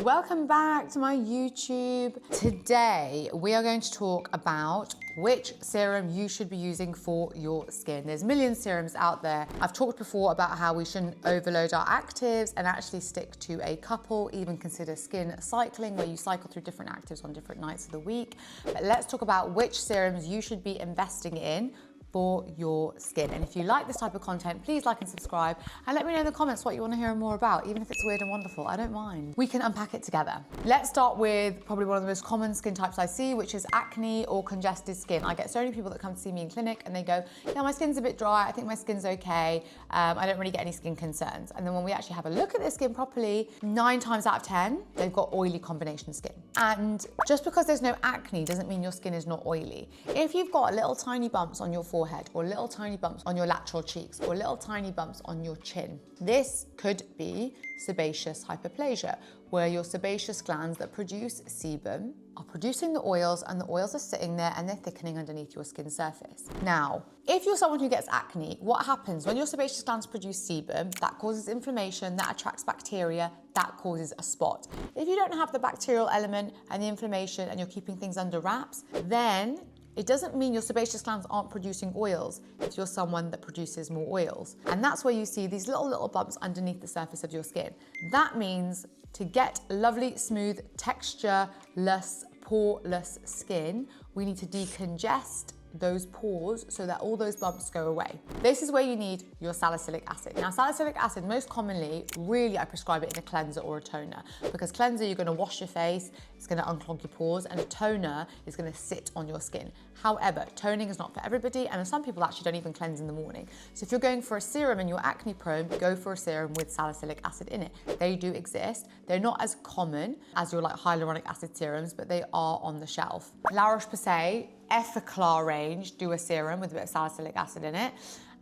welcome back to my YouTube. Today, we are going to talk about which serum you should be using for your skin. There's millions of serums out there. I've talked before about how we shouldn't overload our actives and actually stick to a couple, even consider skin cycling, where you cycle through different actives on different nights of the week. But let's talk about which serums you should be investing in for your skin. And if you like this type of content, please like and subscribe and let me know in the comments what you want to hear more about, even if it's weird and wonderful, I don't mind. We can unpack it together. Let's start with probably one of the most common skin types I see, which is acne or congested skin. I get so many people that come to see me in clinic and they go, yeah, my skin's a bit dry, I think my skin's okay, I don't really get any skin concerns. And then when we actually have a look at their skin properly, 9 times out of 10, they've got oily combination skin. And just because there's no acne doesn't mean your skin is not oily. If you've got little tiny bumps on your forehead, or little tiny bumps on your lateral cheeks, or little tiny bumps on your chin, this could be sebaceous hyperplasia, where your sebaceous glands that produce sebum are producing the oils, and the oils are sitting there and they're thickening underneath your skin surface. Now, if you're someone who gets acne, what happens when your sebaceous glands produce sebum? That causes inflammation, that attracts bacteria, that causes a spot. If you don't have the bacterial element and the inflammation and you're keeping things under wraps, then it doesn't mean your sebaceous glands aren't producing oils if you're someone that produces more oils. And that's where you see these little bumps underneath the surface of your skin. That means to get lovely, smooth, textureless, poreless skin, we need to decongest those pores so that all those bumps go away. This is where you need your salicylic acid. Now, salicylic acid, most commonly, really I prescribe it in a cleanser or a toner, because cleanser, you're gonna wash your face, it's gonna unclog your pores, and a toner is gonna sit on your skin. However, toning is not for everybody, and some people actually don't even cleanse in the morning. So if you're going for a serum and you're acne prone, go for a serum with salicylic acid in it. They do exist. They're not as common as your like hyaluronic acid serums, but they are on the shelf. La Roche-Posay Effaclar range do a serum with a bit of salicylic acid in it,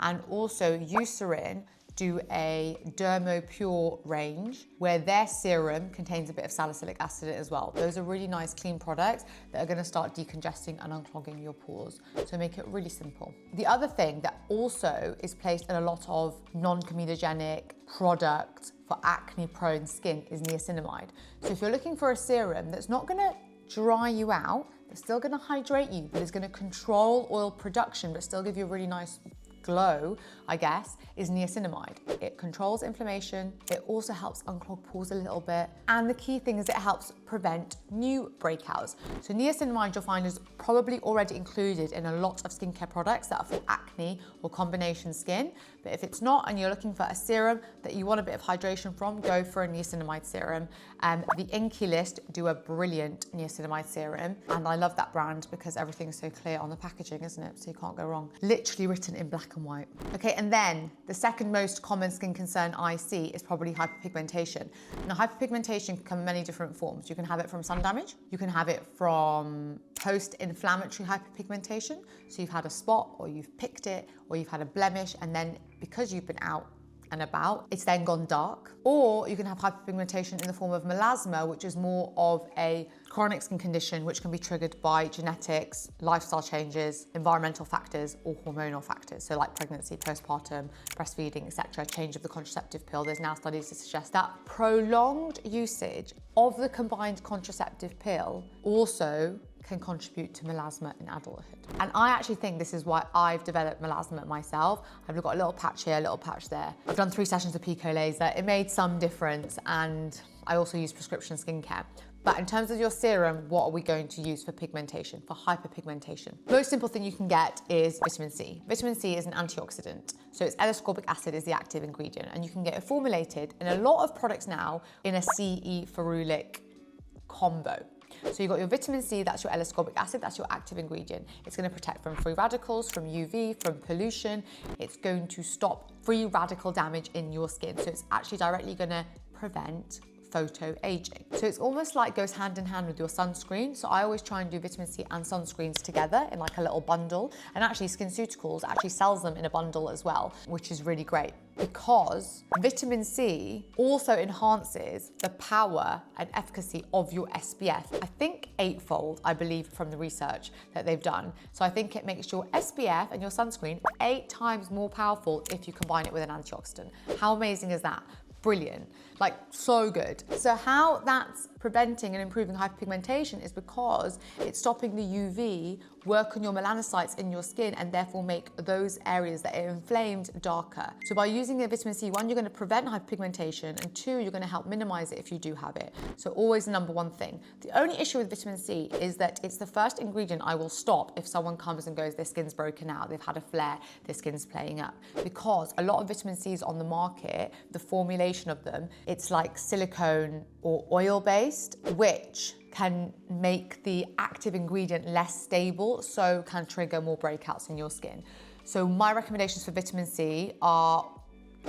and also Eucerin do a DermoPure range where their serum contains a bit of salicylic acid in it as well. Those are really nice clean products that are going to start decongesting and unclogging your pores. So make it really simple. The other thing that also is placed in a lot of non-comedogenic products for acne prone skin is niacinamide. So if you're looking for a serum that's not going to dry you out, but still going to hydrate you, but is going to control oil production but still give you a really nice glow, I guess, is niacinamide. It controls inflammation, it also helps unclog pores a little bit, and the key thing is it helps prevent new breakouts. So niacinamide, you'll find, is probably already included in a lot of skincare products that are for acne or combination skin, but if it's not and you're looking for a serum that you want a bit of hydration from, go for a niacinamide serum. The Inkey list do a brilliant niacinamide serum, and I love that brand because everything's so clear on the packaging, isn't it? So you can't go wrong. Literally written in black and white. Okay, and then the second most common skin concern I see is probably hyperpigmentation. Now, hyperpigmentation can come in many different forms. You can have it from sun damage, you can have it from post-inflammatory hyperpigmentation. So you've had a spot, or you've picked it, or you've had a blemish, and then because you've been out and about, it's then gone dark. Or you can have hyperpigmentation in the form of melasma, which is more of a chronic skin condition, which can be triggered by genetics, lifestyle changes, environmental factors, or hormonal factors. So like pregnancy, postpartum, breastfeeding, etc., change of the contraceptive pill. There's now studies to suggest that prolonged usage of the combined contraceptive pill also can contribute to melasma in adulthood. And I actually think this is why I've developed melasma myself. I've got a little patch here, a little patch there. I've done 3 sessions of pico laser. It made some difference, and I also use prescription skincare. But in terms of your serum, what are we going to use for pigmentation, for hyperpigmentation? Most simple thing you can get is vitamin C. Vitamin C is an antioxidant. So its L-ascorbic acid is the active ingredient, and you can get it formulated in a lot of products now in a C E Ferulic combo. So you've got your vitamin C, that's your L-ascorbic acid, that's your active ingredient. It's going to protect from free radicals, from UV, from pollution. It's going to stop free radical damage in your skin. So it's actually directly going to prevent photo-aging. So it's almost like goes hand in hand with your sunscreen. So I always try and do vitamin C and sunscreens together in like a little bundle. And actually SkinCeuticals actually sells them in a bundle as well, which is really great because vitamin C also enhances the power and efficacy of your SPF. I think 8-fold, I believe, from the research that they've done. So I think it makes your SPF and your sunscreen 8 times more powerful if you combine it with an antioxidant. How amazing is that? brilliant, like so good. So how that's preventing and improving hyperpigmentation is because it's stopping the UV work on your melanocytes in your skin and therefore make those areas that are inflamed darker. So by using the vitamin C, one, you're going to prevent hyperpigmentation, and two, you're going to help minimize it if you do have it. So always the number one thing. The only issue with vitamin C is that it's the first ingredient I will stop if someone comes and goes, their skin's broken out, they've had a flare, their skin's playing up. Because a lot of vitamin C's on the market, the formulation of them, it's like silicone or oil based, which can make the active ingredient less stable, so can trigger more breakouts in your skin. So my recommendations for vitamin C are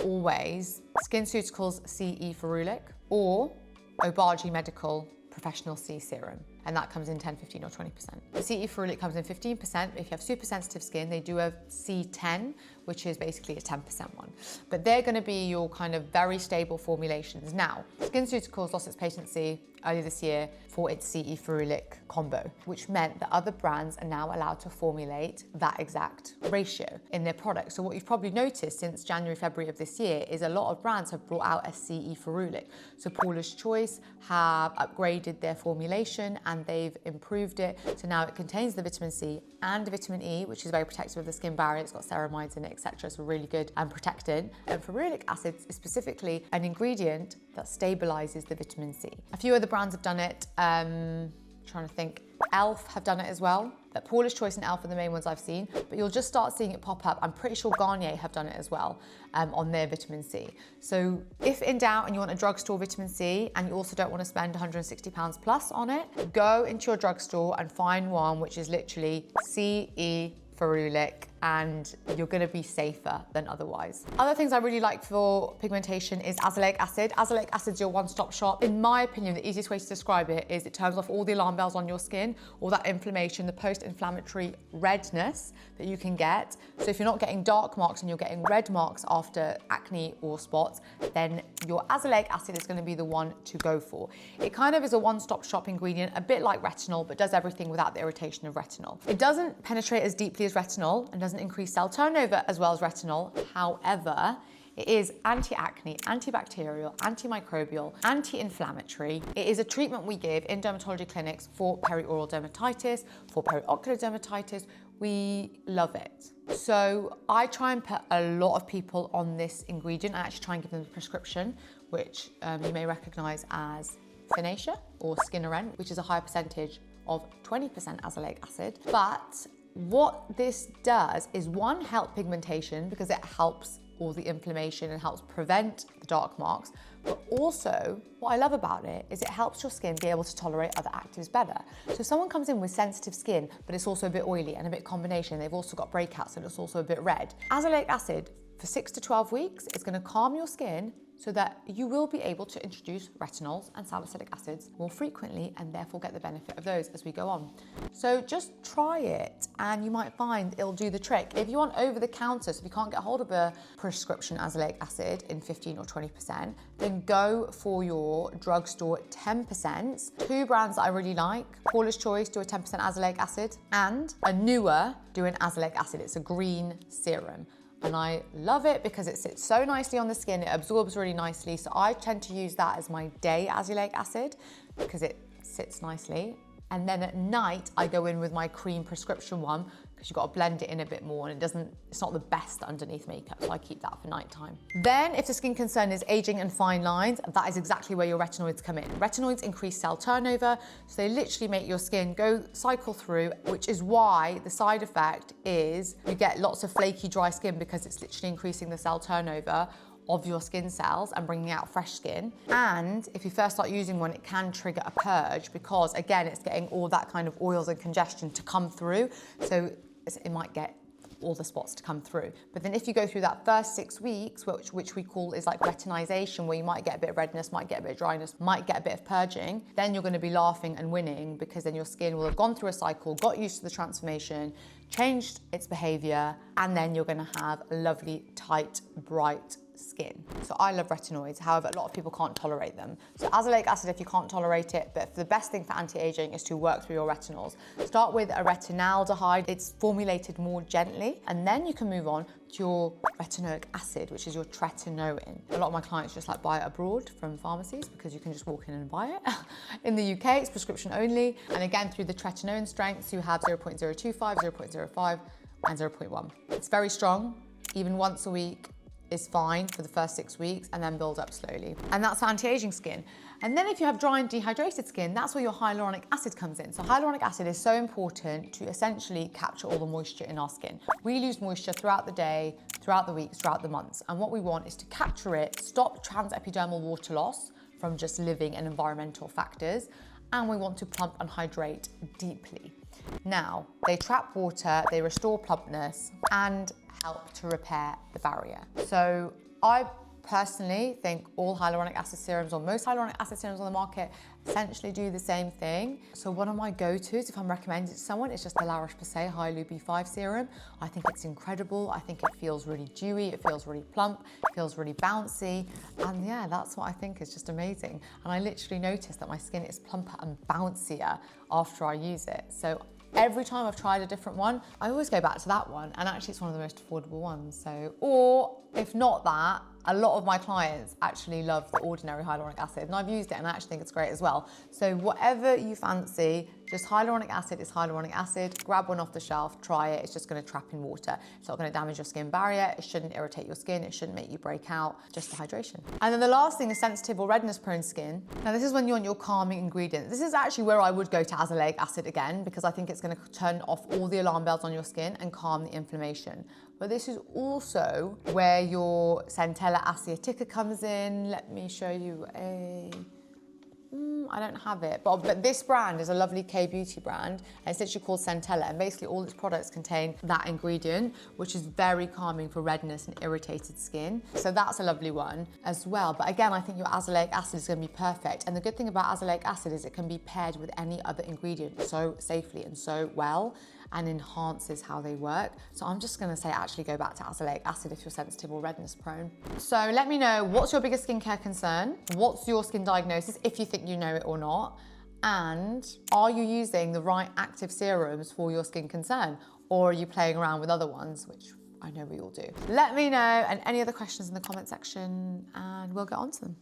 always SkinCeuticals C E Ferulic or Obagi Medical Professional C Serum. And that comes in 10, 15 or 20%. The C E Ferulic comes in 15%. If you have super sensitive skin, they do a C10, which is basically a 10% one. But they're gonna be your kind of very stable formulations. Now, SkinCeuticals lost its patency earlier this year for its C E Ferulic combo, which meant that other brands are now allowed to formulate that exact ratio in their products. So what you've probably noticed since January, February of this year is a lot of brands have brought out a C E Ferulic. So Paula's Choice have upgraded their formulation and they've improved it. So now it contains the vitamin C and vitamin E, which is very protective of the skin barrier. It's got ceramides in it, etc. So really good and protecting. And ferulic acid is specifically an ingredient that stabilizes the vitamin C. A few other brands have done it. Trying to think. Elf have done it as well. But Paula's Choice and Elf are the main ones I've seen, but you'll just start seeing it pop up. I'm pretty sure Garnier have done it as well on their vitamin C. So if in doubt and you want a drugstore vitamin C and you also don't want to spend £160 plus on it, go into your drugstore and find one which is literally CE Ferulic, and you're gonna be safer than otherwise. Other things I really like for pigmentation is azelaic acid. Azelaic acid is your one-stop shop. In my opinion, the easiest way to describe it is it turns off all the alarm bells on your skin, all that inflammation, the post-inflammatory redness that you can get. So if you're not getting dark marks and you're getting red marks after acne or spots, then your azelaic acid is gonna be the one to go for. It kind of is a one-stop shop ingredient, a bit like retinol, but does everything without the irritation of retinol. It doesn't penetrate as deeply as retinol and doesn't increase cell turnover as well as retinol. However, it is anti-acne, antibacterial, antimicrobial, anti-inflammatory. It is a treatment we give in dermatology clinics for perioral dermatitis, for periocular dermatitis. We love it. So I try and put a lot of people on this ingredient. I actually try and give them a prescription, which you may recognize as Finacea or Skinoren, which is a higher percentage of 20% azelaic acid. But what this does is, one, help pigmentation because it helps all the inflammation and helps prevent the dark marks. But also, what I love about it is it helps your skin be able to tolerate other actives better. So if someone comes in with sensitive skin, but it's also a bit oily and a bit combination, they've also got breakouts and it's also a bit red. Azelaic acid for 6 to 12 weeks is gonna calm your skin so that you will be able to introduce retinols and salicylic acids more frequently and therefore get the benefit of those as we go on. So just try it and you might find it'll do the trick. If you want over the counter, so if you can't get hold of a prescription azelaic acid in 15 or 20%, then go for your drugstore 10%. Two brands that I really like, Paula's Choice do a 10% azelaic acid and a newer do an azelaic acid. It's a green serum. And I love it because it sits so nicely on the skin, it absorbs really nicely. So I tend to use that as my day azelaic acid because it sits nicely. And then at night, I go in with my cream prescription one because you've got to blend it in a bit more and it's not the best underneath makeup, so I keep that for nighttime. Then if the skin concern is aging and fine lines, that is exactly where your retinoids come in. Retinoids increase cell turnover, so they literally make your skin cycle through, which is why the side effect is you get lots of flaky, dry skin because it's literally increasing the cell turnover of your skin cells and bringing out fresh skin. And if you first start using one, it can trigger a purge because again, it's getting all that kind of oils and congestion to come through. So it might get all the spots to come through. But then if you go through that first 6 weeks, which we call is like retinization, where you might get a bit of redness, might get a bit of dryness, might get a bit of purging, then you're gonna be laughing and winning because then your skin will have gone through a cycle, got used to the transformation, changed its behavior, and then you're gonna have a lovely, tight, bright skin. So I love retinoids, however, a lot of people can't tolerate them. So azelaic acid if you can't tolerate it, but the best thing for anti-aging is to work through your retinols. Start with a retinaldehyde, it's formulated more gently, and then you can move on to your retinoic acid, which is your tretinoin. A lot of my clients just like buy it abroad from pharmacies because you can just walk in and buy it. In the UK, it's prescription only. And again, through the tretinoin strengths, you have 0.025, 0.05, and 0.1. It's very strong, even once a week is fine for the first 6 weeks and then build up slowly. And that's for anti-aging skin. And then if you have dry and dehydrated skin, that's where your hyaluronic acid comes in. So hyaluronic acid is so important to essentially capture all the moisture in our skin. We lose moisture throughout the day, throughout the weeks, throughout the months. And what we want is to capture it, stop transepidermal water loss from just living and environmental factors. And we want to plump and hydrate deeply. Now, they trap water, they restore plumpness, and help to repair the barrier. So I personally think all hyaluronic acid serums, or most hyaluronic acid serums on the market, essentially do the same thing. So one of my go-tos, if I'm recommending it to someone, is just the La Roche-Posay Hyalu B5 serum. I think it's incredible. I think it feels really dewy, it feels really plump, it feels really bouncy. And yeah, that's what I think is just amazing. And I literally noticed that my skin is plumper and bouncier after I use it. So every time I've tried a different one, I always go back to that one, and actually it's one of the most affordable ones. So, or if not that, a lot of my clients actually love the ordinary hyaluronic acid, and I've used it and I actually think it's great as well. So whatever you fancy, just hyaluronic acid is hyaluronic acid. Grab one off the shelf, try it. It's just going to trap in water. It's not going to damage your skin barrier. It shouldn't irritate your skin. It shouldn't make you break out. Just the hydration. And then the last thing is sensitive or redness prone skin. Now this is when you want your calming ingredient. This is actually where I would go to azelaic acid again, because I think it's going to turn off all the alarm bells on your skin and calm the inflammation. But this is also where your Centella asiatica comes in. Let me show you a... I don't have it, but this brand is a lovely K-beauty brand, and it's literally called Centella, and basically all its products contain that ingredient, which is very calming for redness and irritated skin. So that's a lovely one as well. But again, I think your azelaic acid is going to be perfect. And the good thing about azelaic acid is it can be paired with any other ingredient so safely and so well, and enhances how they work. So I'm just gonna say actually go back to azelaic acid if you're sensitive or redness prone. So let me know, what's your biggest skincare concern? What's your skin diagnosis, if you think you know it or not? And are you using the right active serums for your skin concern? Or are you playing around with other ones, which I know we all do? Let me know, and any other questions in the comment section, and we'll get on to them.